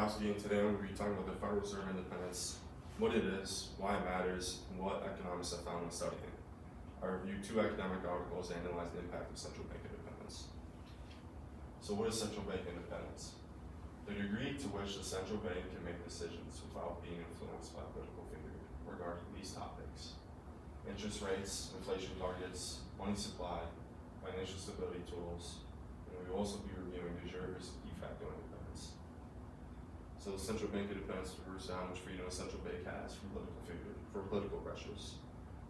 Kowski, and today I'm going to be talking about the Federal Reserve independence, what it is, why it matters, and what economists have found when studying it. I reviewed two academic articles that analyze the impact of central bank independence. So what is central bank independence? The degree to which the central bank can make decisions without being influenced by a political figure regarding these topics. Interest rates, inflation targets, money supply, financial stability tools, and we will also be reviewing de jure versus de facto independence. So central bank independence refers to how much freedom a central bank has for political pressures.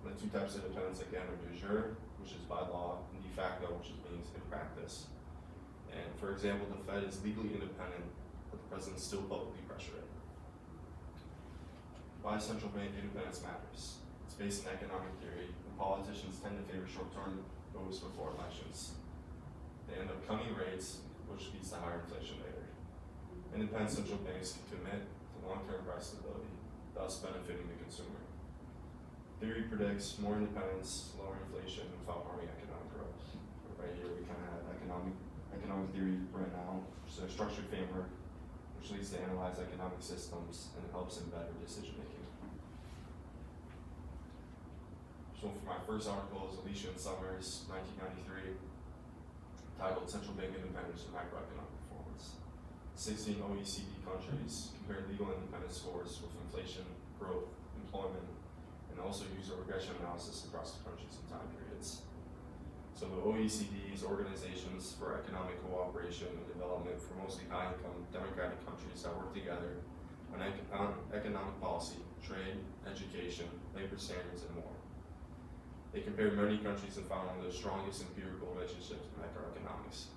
And the two types of independence again are de jure, which is by law, and de facto, which means in practice. And for example, the Fed is legally independent, but the president still publicly pressure it. Why central bank independence matters. It's based on economic theory, and politicians tend to favor short-term moves before elections. They end up cutting rates, which leads to higher inflation later. Independent central banks can commit to long-term price stability, thus benefiting the consumer. Theory predicts more independence, lower inflation, without harming economic growth. Right here we kind of have economic theory right now, which is a structured framework, which leads to analyze economic systems and helps in better decision making. So for my first article is Alicia and Summers, 1993, titled Central Bank Independence and Macroeconomic Performance. 16 OECD countries compared legal independence scores with inflation, growth, employment, and also use a regression analysis across the countries and time periods. So the OECD is organizations for economic cooperation and development for mostly high-income democratic countries that work together on economic policy, trade, education, labor standards, and more. They compared many countries and found one of the strongest empirical relationships in macroeconomics.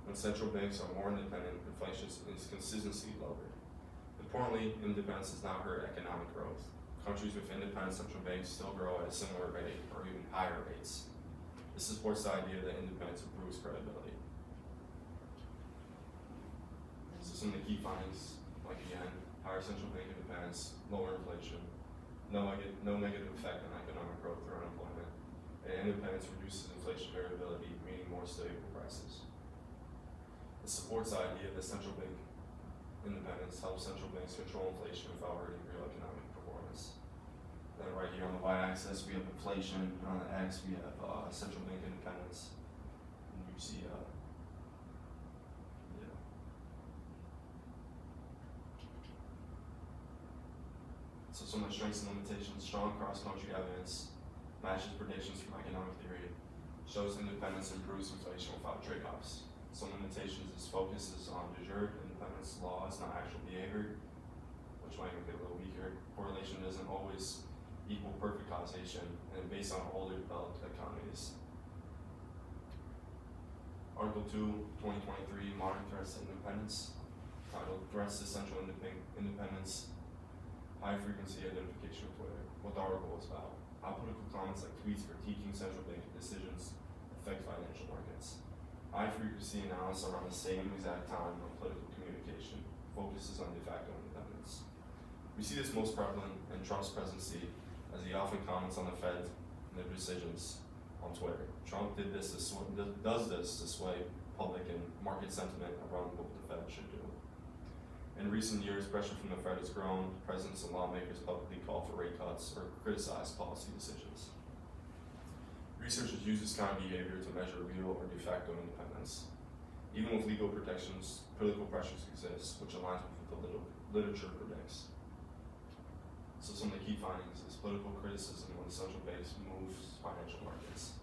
When central banks are more independent, inflation is consistently lower. Importantly, independence does not hurt economic growth. Countries with independent central banks still grow at a similar rate or even higher rates. This supports the idea that independence improves credibility. So some of the key findings, like again, higher central bank independence, lower inflation, no negative effect on economic growth or unemployment, and independence reduces inflation variability, meaning more stable prices. It supports the idea that central bank independence helps central banks control inflation without hurting real economic performance. Then right here on the y-axis we have inflation, and on the x we have central bank independence. And you see, So some of the strengths and limitations: strong cross-country evidence, matches predictions from economic theory, shows independence improves inflation without trade-offs. Some limitations is focuses on de jure independence laws, not actual behavior, which might make it a little weaker. Correlation doesn't always equal perfect causation, and based on older developed economies. Article 2, 2023, Modern Threats to Independence, titled Threats to Central Independence, High Frequency Identification of Twitter. What the article is about. How political comments like tweets critiquing central bank decisions affect financial markets. High frequency analysis around the same exact time of political communication focuses on de facto independence. We see this most prevalent in Trump's presidency, as he often comments on the Fed and their decisions on Twitter. Trump does this to sway public and market sentiment around what the Fed should do. In recent years, pressure from the Fed has grown. Presidents and lawmakers publicly call for rate cuts or criticize policy decisions. Researchers use this kind of behavior to measure real or de facto independence. Even with legal protections, political pressures exist, which aligns with what the literature predicts. So some of the key findings is political criticism when the central bank moves financial markets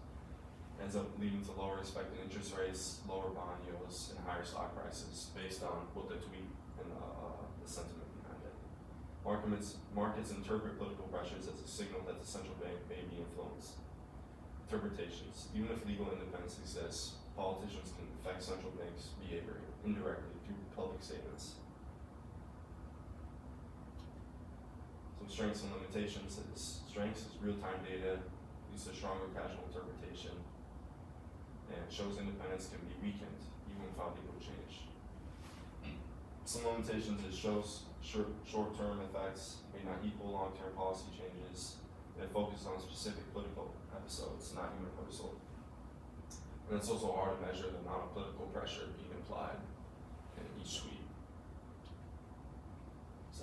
ends up leading to lower expected interest rates, lower bond yields, and higher stock prices based on what the tweet and the sentiment behind it. Markets interpret political pressures as a signal that the central bank may be influenced. Interpretations. Even if legal independence exists, politicians can affect central banks' behavior indirectly through public statements. Some strengths and limitations is strengths is real-time data, leads to stronger casual interpretation, and shows independence can be weakened even without legal change. Some limitations is shows short-term effects may not equal long-term policy changes, and it focuses on specific political episodes, not universal. And it's also hard to measure the amount of political pressure being applied in each tweet.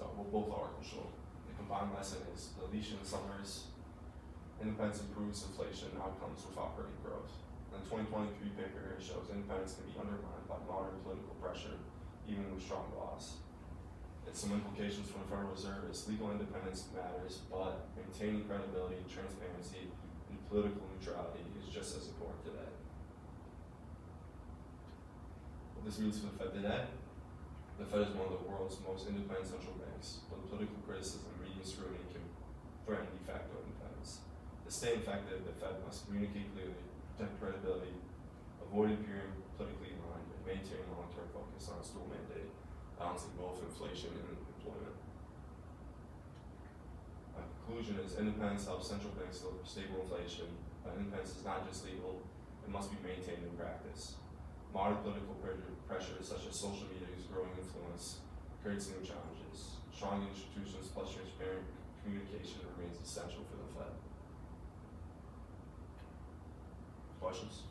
both articles show. The combined lesson is the deletion in summers, independence improves inflation outcomes without hurting growth. And the 2023 paper here shows independence can be undermined by modern political pressure, even with strong laws. And some implications for the Federal Reserve is legal independence matters, but maintaining credibility, transparency, and political neutrality is just as important today. What this means for the Fed today: the Fed is one of the world's most independent central banks, but political criticism, media scrutiny can threaten de facto independence. To stay effective, the Fed must communicate clearly, protect credibility, avoid appearing politically aligned, and maintain long-term focus on its dual mandate, balancing both inflation and employment. My conclusion is independence helps central banks deliver stable inflation, but independence is not just legal, it must be maintained in practice. Modern political pressure, such as social media's growing influence, creates new challenges. Strong institutions plus transparent communication remains essential for the Fed. Questions?